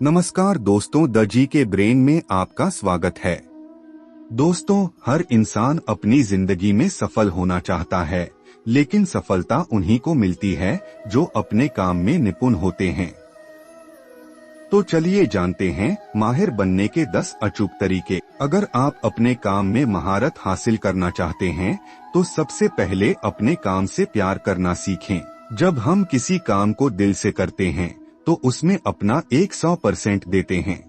नमस्कार दोस्तों, द जी के ब्रेन में आपका स्वागत है। दोस्तों, हर इंसान अपनी जिंदगी में सफल होना चाहता है, लेकिन सफलता उन्हीं को मिलती है जो अपने काम में निपुण होते हैं। तो चलिए जानते हैं माहिर बनने के 10 अचूक तरीके। अगर आप अपने काम में महारत हासिल करना चाहते हैं, तो सबसे पहले अपने काम से प्यार करना सीखें। जब हम किसी काम को दिल से करते हैं, तो उसमें अपना 100% देते हैं।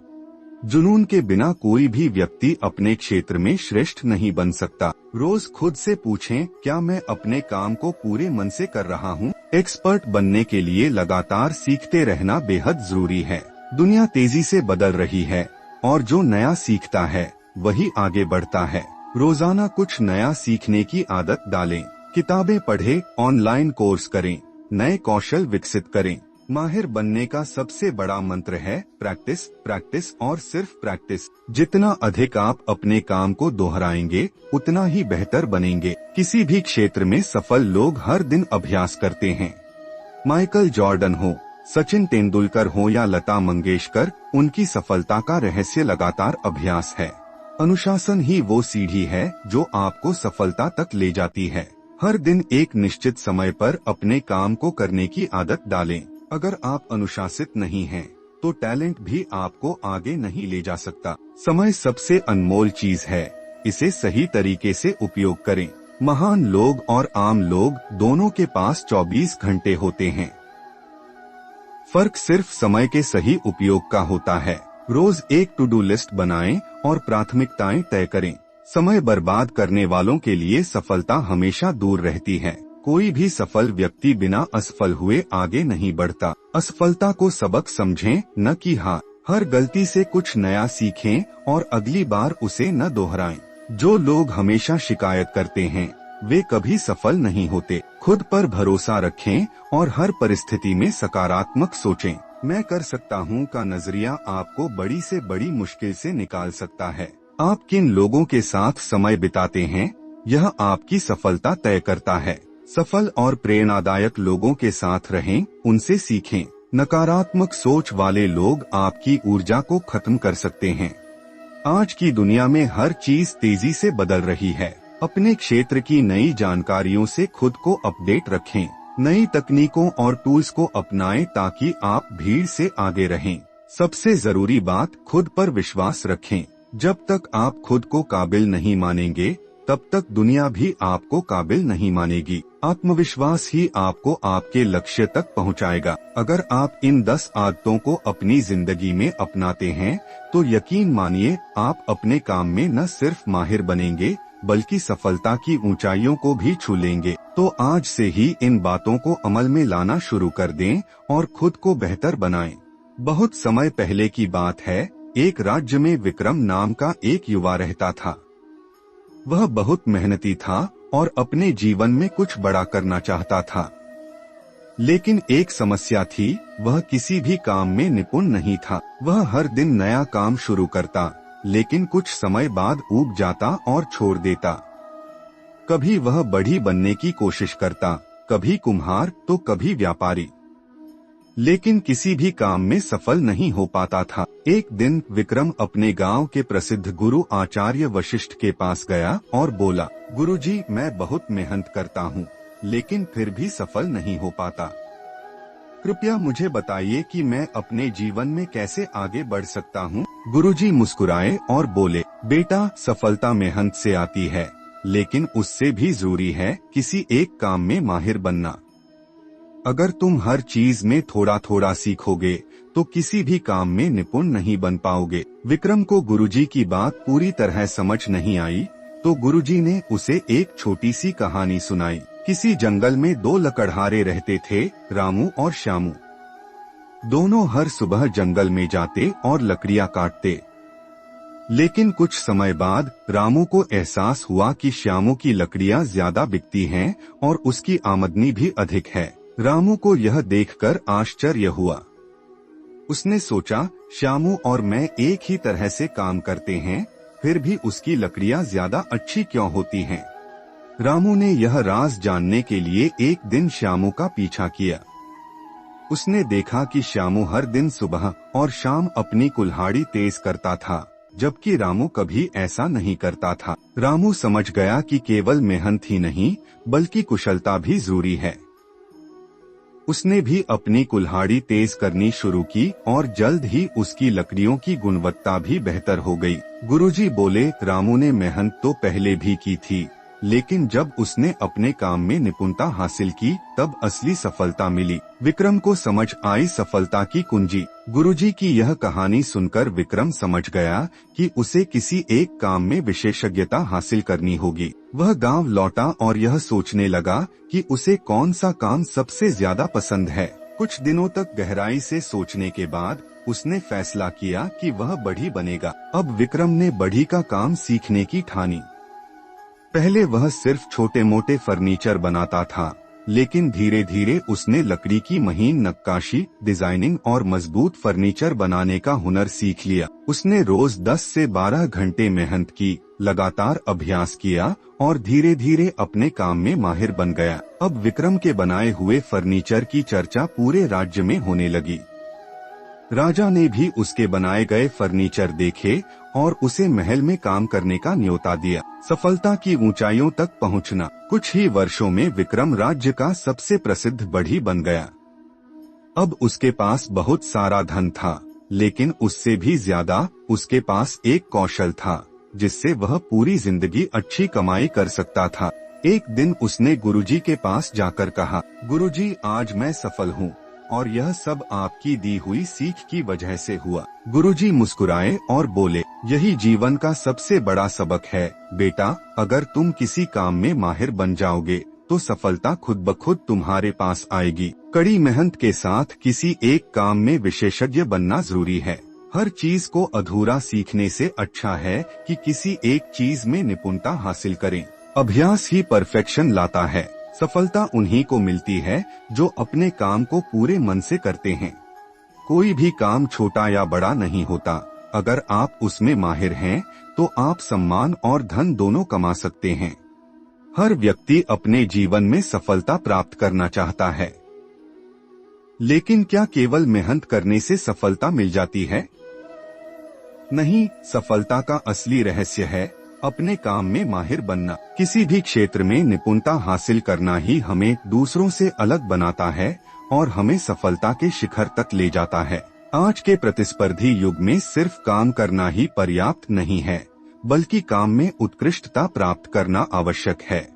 जुनून के बिना कोई भी व्यक्ति अपने क्षेत्र में श्रेष्ठ नहीं बन सकता। रोज खुद से पूछें, क्या मैं अपने काम को पूरे मन से कर रहा हूँ? एक्सपर्ट बनने के लिए लगातार सीखते रहना बेहद जरूरी है। दुनिया तेजी से बदल रही है और जो नया सीखता है वही आगे बढ़ता है। रोजाना कुछ नया सीखने की आदत डालें। किताबें पढ़ें, ऑनलाइन कोर्स करें, नए कौशल विकसित करें। माहिर बनने का सबसे बड़ा मंत्र है प्रैक्टिस, प्रैक्टिस और सिर्फ प्रैक्टिस। जितना अधिक आप अपने काम को दोहराएंगे, उतना ही बेहतर बनेंगे। किसी भी क्षेत्र में सफल लोग हर दिन अभ्यास करते हैं। माइकल जॉर्डन हो, सचिन तेंदुलकर हो या लता मंगेशकर, उनकी सफलता का रहस्य लगातार अभ्यास है। अनुशासन ही वो सीढ़ी है जो आपको सफलता तक ले जाती है। हर दिन एक निश्चित समय पर अपने काम को करने की आदत डालें। अगर आप अनुशासित नहीं हैं, तो टैलेंट भी आपको आगे नहीं ले जा सकता। समय सबसे अनमोल चीज है, इसे सही तरीके से उपयोग करें। महान लोग और आम लोग दोनों के पास 24 घंटे होते हैं। फर्क सिर्फ समय के सही उपयोग का होता है। रोज एक टू डू लिस्ट बनाएं और प्राथमिकताएं तय करें। समय बर्बाद करने वालों के लिए सफलता हमेशा दूर रहती है। कोई भी सफल व्यक्ति बिना असफल हुए आगे नहीं बढ़ता। असफलता को सबक समझें, न कि हार। हर गलती से कुछ नया सीखें और अगली बार उसे न दोहराएं। जो लोग हमेशा शिकायत करते हैं, वे कभी सफल नहीं होते। खुद पर भरोसा रखें और हर परिस्थिति में सकारात्मक सोचें। मैं कर सकता हूँ का नजरिया आपको बड़ी से बड़ी मुश्किल से निकाल सकता है। आप किन लोगों के साथ समय बिताते हैं, यह आपकी सफलता तय करता है। सफल और प्रेरणादायक लोगों के साथ रहें, उनसे सीखें। नकारात्मक सोच वाले लोग आपकी ऊर्जा को खत्म कर सकते हैं। आज की दुनिया में हर चीज तेजी से बदल रही है। अपने क्षेत्र की नई जानकारियों से खुद को अपडेट रखें। नई तकनीकों और टूल्स को अपनाएं ताकि आप भीड़ से आगे रहें। सबसे जरूरी बात, खुद पर विश्वास रखें। जब तक आप खुद को काबिल नहीं मानेंगे, तब तक दुनिया भी आपको काबिल नहीं मानेगी। आत्मविश्वास ही आपको आपके लक्ष्य तक पहुंचाएगा। अगर आप इन 10 आदतों को अपनी जिंदगी में अपनाते हैं, तो यकीन मानिए आप अपने काम में न सिर्फ माहिर बनेंगे, बल्कि सफलता की ऊंचाइयों को भी छू लेंगे। तो आज से ही इन बातों को अमल में लाना शुरू कर दें और खुद को बेहतर बनाएं। बहुत समय पहले की बात है, एक राज्य में विक्रम नाम का एक युवा रहता था। वह बहुत मेहनती था और अपने जीवन में कुछ बड़ा करना चाहता था। लेकिन एक समस्या थी, वह किसी भी काम में निपुण नहीं था। वह हर दिन नया काम शुरू करता, लेकिन कुछ समय बाद ऊब जाता और छोड़ देता। कभी वह बढ़ई बनने की कोशिश करता, कभी कुम्हार तो कभी व्यापारी, लेकिन किसी भी काम में सफल नहीं हो पाता था। एक दिन विक्रम अपने गांव के प्रसिद्ध गुरु आचार्य वशिष्ठ के पास गया और बोला, गुरुजी, मैं बहुत मेहनत करता हूँ, लेकिन फिर भी सफल नहीं हो पाता। कृपया मुझे बताइए कि मैं अपने जीवन में कैसे आगे बढ़ सकता हूँ। गुरुजी मुस्कुराए और बोले, बेटा, सफलता मेहनत से आती है, लेकिन उससे भी जरूरी है किसी एक काम में माहिर बनना। अगर तुम हर चीज में थोड़ा थोड़ा सीखोगे, तो किसी भी काम में निपुण नहीं बन पाओगे। विक्रम को गुरुजी की बात पूरी तरह समझ नहीं आई, तो गुरुजी ने उसे एक छोटी सी कहानी सुनाई। किसी जंगल में 2 लकड़हारे रहते थे, रामू और श्यामू। दोनों हर सुबह जंगल में जाते और लकड़ियां काटते। लेकिन कुछ समय बाद रामू को एहसास हुआ कि श्यामू की लकड़ियां ज्यादा बिकती हैं और उसकी आमदनी भी अधिक है। रामू को यह देखकर आश्चर्य हुआ। उसने सोचा, श्यामू और मैं एक ही तरह से काम करते हैं, फिर भी उसकी लकड़ियां ज्यादा अच्छी क्यों होती हैं? रामू ने यह राज जानने के लिए एक दिन श्यामू का पीछा किया। उसने देखा कि श्यामू हर दिन सुबह और शाम अपनी कुल्हाड़ी तेज करता था, जबकि रामू कभी ऐसा नहीं करता था। रामू समझ गया कि केवल मेहनत ही नहीं बल्कि कुशलता भी जरूरी है। उसने भी अपनी कुल्हाड़ी तेज करनी शुरू की और जल्द ही उसकी लकड़ियों की गुणवत्ता भी बेहतर हो गई। गुरुजी बोले, रामू ने मेहनत तो पहले भी की थी, लेकिन जब उसने अपने काम में निपुणता हासिल की तब असली सफलता मिली। विक्रम को समझ आई सफलता की कुंजी। गुरुजी की यह कहानी सुनकर विक्रम समझ गया कि उसे किसी एक काम में विशेषज्ञता हासिल करनी होगी। वह गांव लौटा और यह सोचने लगा कि उसे कौन सा काम सबसे ज्यादा पसंद है। कुछ दिनों तक गहराई से सोचने के बाद उसने फैसला किया कि वह बढ़ई बनेगा। अब विक्रम ने बढ़ई का काम सीखने की ठानी। पहले वह सिर्फ छोटे मोटे फर्नीचर बनाता था, लेकिन धीरे धीरे उसने लकड़ी की महीन नक्काशी, डिजाइनिंग और मजबूत फर्नीचर बनाने का हुनर सीख लिया। उसने रोज 10 से 12 घंटे मेहनत की, लगातार अभ्यास किया और धीरे धीरे अपने काम में माहिर बन गया। अब विक्रम के बनाए हुए फर्नीचर की चर्चा पूरे राज्य में होने लगी। राजा ने भी उसके बनाए गए फर्नीचर देखे और उसे महल में काम करने का न्योता दिया। सफलता की ऊंचाइयों तक पहुंचना। कुछ ही वर्षों में विक्रम राज्य का सबसे प्रसिद्ध बढ़ई बन गया। अब उसके पास बहुत सारा धन था, लेकिन उससे भी ज्यादा उसके पास एक कौशल था जिससे वह पूरी जिंदगी अच्छी कमाई कर सकता था। एक दिन उसने गुरुजी के पास जाकर कहा, गुरुजी, आज मैं सफल हूँ और यह सब आपकी दी हुई सीख की वजह से हुआ। गुरुजी मुस्कुराए और बोले, यही जीवन का सबसे बड़ा सबक है बेटा। अगर तुम किसी काम में माहिर बन जाओगे तो सफलता खुद ब खुद तुम्हारे पास आएगी। कड़ी मेहनत के साथ किसी एक काम में विशेषज्ञ बनना जरूरी है। हर चीज को अधूरा सीखने से अच्छा है कि किसी एक चीज में निपुणता हासिल करें। अभ्यास ही परफेक्शन लाता है। सफलता उन्हीं को मिलती है जो अपने काम को पूरे मन से करते हैं। कोई भी काम छोटा या बड़ा नहीं होता। अगर आप उसमें माहिर हैं तो आप सम्मान और धन दोनों कमा सकते हैं। हर व्यक्ति अपने जीवन में सफलता प्राप्त करना चाहता है, लेकिन क्या केवल मेहनत करने से सफलता मिल जाती है? नहीं, सफलता का असली रहस्य है अपने काम में माहिर बनना। किसी भी क्षेत्र में निपुणता हासिल करना ही हमें दूसरों से अलग बनाता है और हमें सफलता के शिखर तक ले जाता है। आज के प्रतिस्पर्धी युग में सिर्फ काम करना ही पर्याप्त नहीं है, बल्कि काम में उत्कृष्टता प्राप्त करना आवश्यक है।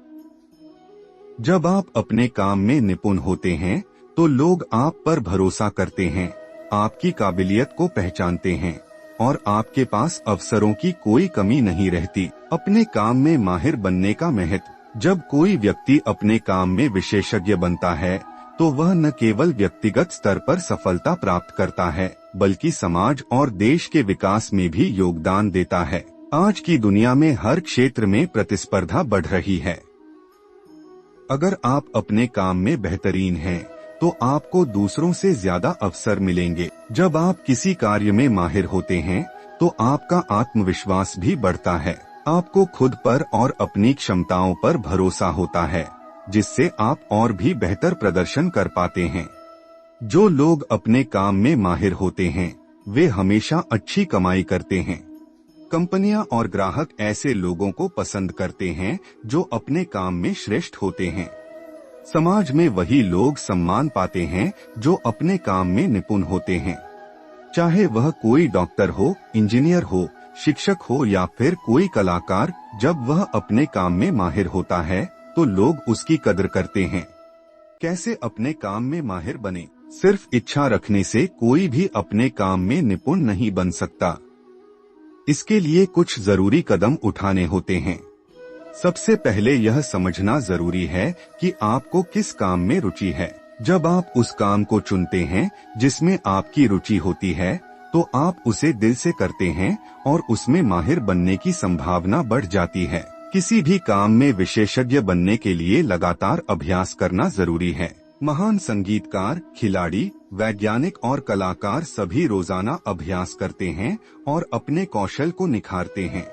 जब आप अपने काम में निपुण होते हैं तो लोग आप पर भरोसा करते हैं, आपकी काबिलियत को पहचानते हैं और आपके पास अवसरों की कोई कमी नहीं रहती। अपने काम में माहिर बनने का महत्व। जब कोई व्यक्ति अपने काम में विशेषज्ञ बनता है तो वह न केवल व्यक्तिगत स्तर पर सफलता प्राप्त करता है, बल्कि समाज और देश के विकास में भी योगदान देता है। आज की दुनिया में हर क्षेत्र में प्रतिस्पर्धा बढ़ रही है। अगर आप अपने काम में बेहतरीन हैं, तो आपको दूसरों से ज्यादा अवसर मिलेंगे। जब आप किसी कार्य में माहिर होते हैं तो आपका आत्मविश्वास भी बढ़ता है। आपको खुद पर और अपनी क्षमताओं पर भरोसा होता है, जिससे आप और भी बेहतर प्रदर्शन कर पाते हैं। जो लोग अपने काम में माहिर होते हैं वे हमेशा अच्छी कमाई करते हैं। कंपनियां और ग्राहक ऐसे लोगों को पसंद करते हैं जो अपने काम में श्रेष्ठ होते हैं। समाज में वही लोग सम्मान पाते हैं जो अपने काम में निपुण होते हैं। चाहे वह कोई डॉक्टर हो, इंजीनियर हो, शिक्षक हो या फिर कोई कलाकार, जब वह अपने काम में माहिर होता है तो लोग उसकी कदर करते हैं। कैसे अपने काम में माहिर बने? सिर्फ इच्छा रखने से कोई भी अपने काम में निपुण नहीं बन सकता। इसके लिए कुछ जरूरी कदम उठाने होते हैं। सबसे पहले यह समझना जरूरी है कि आपको किस काम में रुचि है। जब आप उस काम को चुनते हैं जिसमें आपकी रुचि होती है तो आप उसे दिल से करते हैं और उसमें माहिर बनने की संभावना बढ़ जाती है। किसी भी काम में विशेषज्ञ बनने के लिए लगातार अभ्यास करना जरूरी है। महान संगीतकार, खिलाड़ी, वैज्ञानिक और कलाकार सभी रोजाना अभ्यास करते हैं और अपने कौशल को निखारते हैं।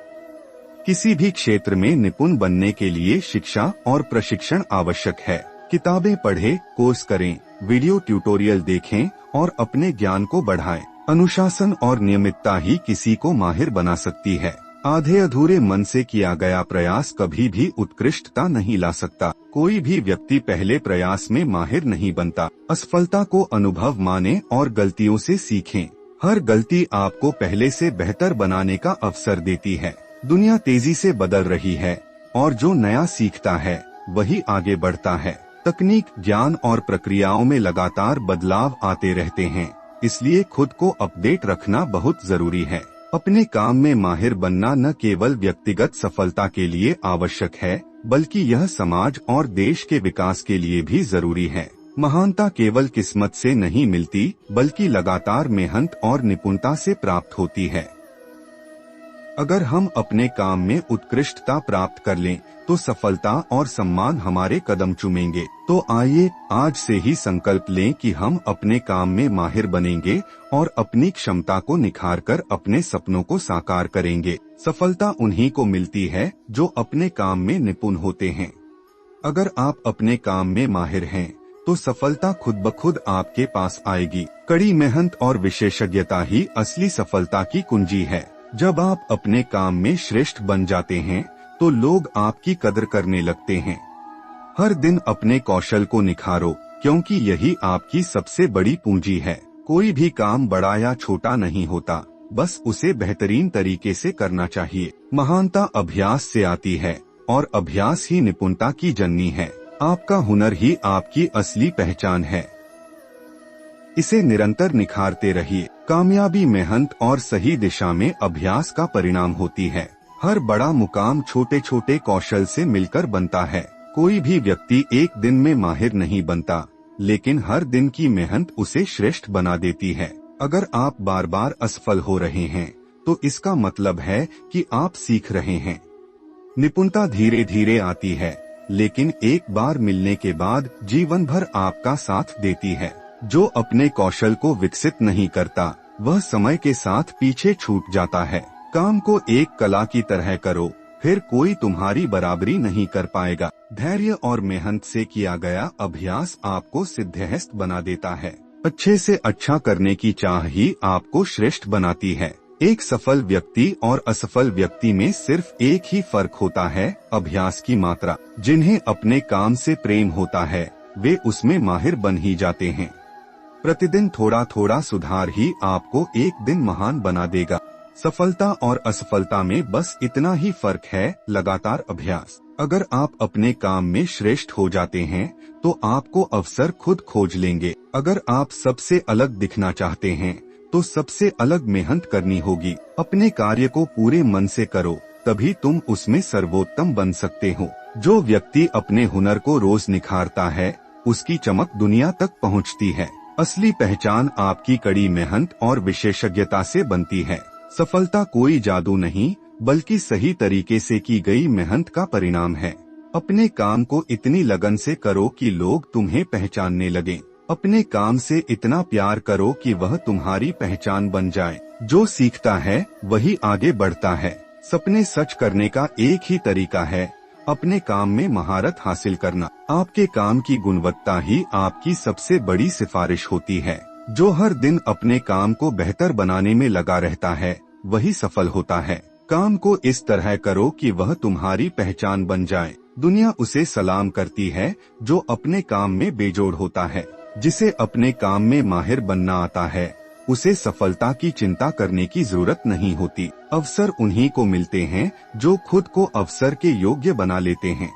किसी भी क्षेत्र में निपुण बनने के लिए शिक्षा और प्रशिक्षण आवश्यक है। किताबें पढ़ें, कोर्स करें, वीडियो ट्यूटोरियल देखें और अपने ज्ञान को बढ़ाएं। अनुशासन और नियमितता ही किसी को माहिर बना सकती है। आधे अधूरे मन से किया गया प्रयास कभी भी उत्कृष्टता नहीं ला सकता। कोई भी व्यक्ति पहले प्रयास में माहिर नहीं बनता। असफलता को अनुभव माने और गलतियों से सीखें। हर गलती आपको पहले से बेहतर बनाने का अवसर देती है। दुनिया तेजी से बदल रही है और जो नया सीखता है वही आगे बढ़ता है। तकनीक, ज्ञान और प्रक्रियाओं में लगातार बदलाव आते रहते हैं, इसलिए खुद को अपडेट रखना बहुत जरूरी है। अपने काम में माहिर बनना न केवल व्यक्तिगत सफलता के लिए आवश्यक है, बल्कि यह समाज और देश के विकास के लिए भी जरूरी है। महानता केवल किस्मत से नहीं मिलती, बल्कि लगातार मेहनत और निपुणता से प्राप्त होती है। अगर हम अपने काम में उत्कृष्टता प्राप्त कर लें, तो सफलता और सम्मान हमारे कदम चूमेंगे। तो आइए आज से ही संकल्प लें कि हम अपने काम में माहिर बनेंगे और अपनी क्षमता को निखारकर अपने सपनों को साकार करेंगे। सफलता उन्हीं को मिलती है जो अपने काम में निपुण होते हैं। अगर आप अपने काम में माहिर हैं, तो सफलता खुद ब खुद आपके पास आएगी। कड़ी मेहनत और विशेषज्ञता ही असली सफलता की कुंजी है। जब आप अपने काम में श्रेष्ठ बन जाते हैं, तो लोग आपकी कदर करने लगते हैं। हर दिन अपने कौशल को निखारो, क्योंकि यही आपकी सबसे बड़ी पूंजी है। कोई भी काम बड़ा या छोटा नहीं होता, बस उसे बेहतरीन तरीके से करना चाहिए। महानता अभ्यास से आती है और अभ्यास ही निपुणता की जननी है। आपका हुनर ही आपकी असली पहचान है। इसे निरंतर निखारते रहिए। कामयाबी मेहनत और सही दिशा में अभ्यास का परिणाम होती है। हर बड़ा मुकाम छोटे छोटे कौशल से मिलकर बनता है। कोई भी व्यक्ति एक दिन में माहिर नहीं बनता, लेकिन हर दिन की मेहनत उसे श्रेष्ठ बना देती है। अगर आप बार बार असफल हो रहे हैं, तो इसका मतलब है कि आप सीख रहे हैं। निपुणता धीरे धीरे आती है, लेकिन एक बार मिलने के बाद जीवन भर आपका साथ देती है। जो अपने कौशल को विकसित नहीं करता, वह समय के साथ पीछे छूट जाता है। काम को एक कला की तरह करो, फिर कोई तुम्हारी बराबरी नहीं कर पाएगा। धैर्य और मेहनत से किया गया अभ्यास आपको सिद्धहस्त बना देता है। अच्छे से अच्छा करने की चाह ही आपको श्रेष्ठ बनाती है। एक सफल व्यक्ति और असफल व्यक्ति में सिर्फ एक ही फर्क होता है, अभ्यास की मात्रा। जिन्हें अपने काम से प्रेम होता है, वे उसमें माहिर बन ही जाते हैं। प्रतिदिन थोड़ा थोड़ा सुधार ही आपको एक दिन महान बना देगा। सफलता और असफलता में बस इतना ही फर्क है, लगातार अभ्यास। अगर आप अपने काम में श्रेष्ठ हो जाते हैं, तो आपको अवसर खुद खोज लेंगे। अगर आप सबसे अलग दिखना चाहते हैं, तो सबसे अलग मेहनत करनी होगी। अपने कार्य को पूरे मन से करो, तभी तुम उसमें सर्वोत्तम बन सकते हो। जो व्यक्ति अपने हुनर को रोज निखारता है, उसकी चमक दुनिया तक पहुंचती है। असली पहचान आपकी कड़ी मेहनत और विशेषज्ञता से बनती है। सफलता कोई जादू नहीं, बल्कि सही तरीके से की गई मेहनत का परिणाम है। अपने काम को इतनी लगन से करो कि लोग तुम्हें पहचानने लगें। अपने काम से इतना प्यार करो कि वह तुम्हारी पहचान बन जाए। जो सीखता है वही आगे बढ़ता है। सपने सच करने का एक ही तरीका है, अपने काम में महारत हासिल करना। आपके काम की गुणवत्ता ही आपकी सबसे बड़ी सिफारिश होती है। जो हर दिन अपने काम को बेहतर बनाने में लगा रहता है, वही सफल होता है। काम को इस तरह करो कि वह तुम्हारी पहचान बन जाए। दुनिया उसे सलाम करती है जो अपने काम में बेजोड़ होता है। जिसे अपने काम में माहिर बनना आता है, उसे सफलता की चिंता करने की जरूरत नहीं होती। अवसर उन्हीं को मिलते हैं जो खुद को अवसर के योग्य बना लेते हैं।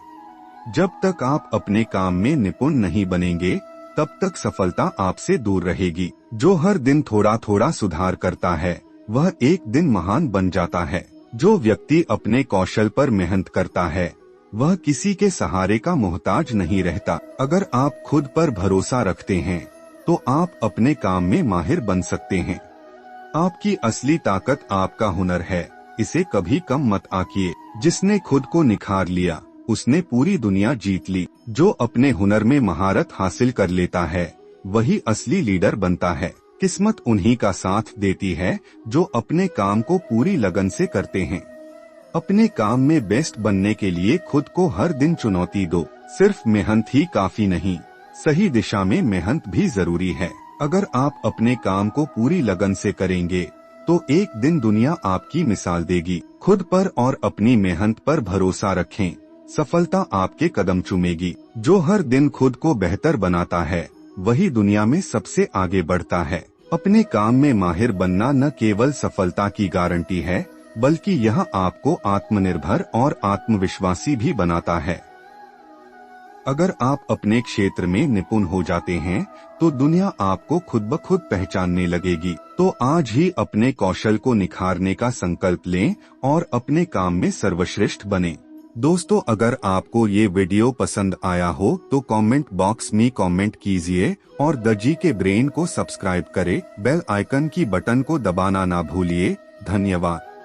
जब तक आप अपने काम में निपुण नहीं बनेंगे, तब तक सफलता आपसे दूर रहेगी। जो हर दिन थोड़ा थोड़ा सुधार करता है, वह एक दिन महान बन जाता है। जो व्यक्ति अपने कौशल पर मेहनत करता है, वह किसी के सहारे का मोहताज नहीं रहता। अगर आप खुद पर भरोसा रखते हैं, तो आप अपने काम में माहिर बन सकते हैं। आपकी असली ताकत आपका हुनर है, इसे कभी कम मत आंकिए। जिसने खुद को निखार लिया, उसने पूरी दुनिया जीत ली। जो अपने हुनर में महारत हासिल कर लेता है, वही असली लीडर बनता है। किस्मत उन्हीं का साथ देती है जो अपने काम को पूरी लगन से करते हैं। अपने काम में बेस्ट बनने के लिए खुद को हर दिन चुनौती दो। सिर्फ मेहनत ही काफी नहीं, सही दिशा में मेहनत भी जरूरी है। अगर आप अपने काम को पूरी लगन से करेंगे तो एक दिन दुनिया आपकी मिसाल देगी। खुद पर और अपनी मेहनत पर भरोसा रखें, सफलता आपके कदम चूमेगी। जो हर दिन खुद को बेहतर बनाता है वही दुनिया में सबसे आगे बढ़ता है। अपने काम में माहिर बनना न केवल सफलता की गारंटी है, बल्कि यह आपको आत्मनिर्भर और आत्मविश्वासी भी बनाता है। अगर आप अपने क्षेत्र में निपुण हो जाते हैं तो दुनिया आपको खुद ब खुद पहचानने लगेगी। तो आज ही अपने कौशल को निखारने का संकल्प लें और अपने काम में सर्वश्रेष्ठ बने। दोस्तों, अगर आपको ये वीडियो पसंद आया हो तो कमेंट बॉक्स में कमेंट कीजिए और द जी के ब्रेन को सब्सक्राइब करें। बेल आइकन की बटन को दबाना ना भूलिए। धन्यवाद।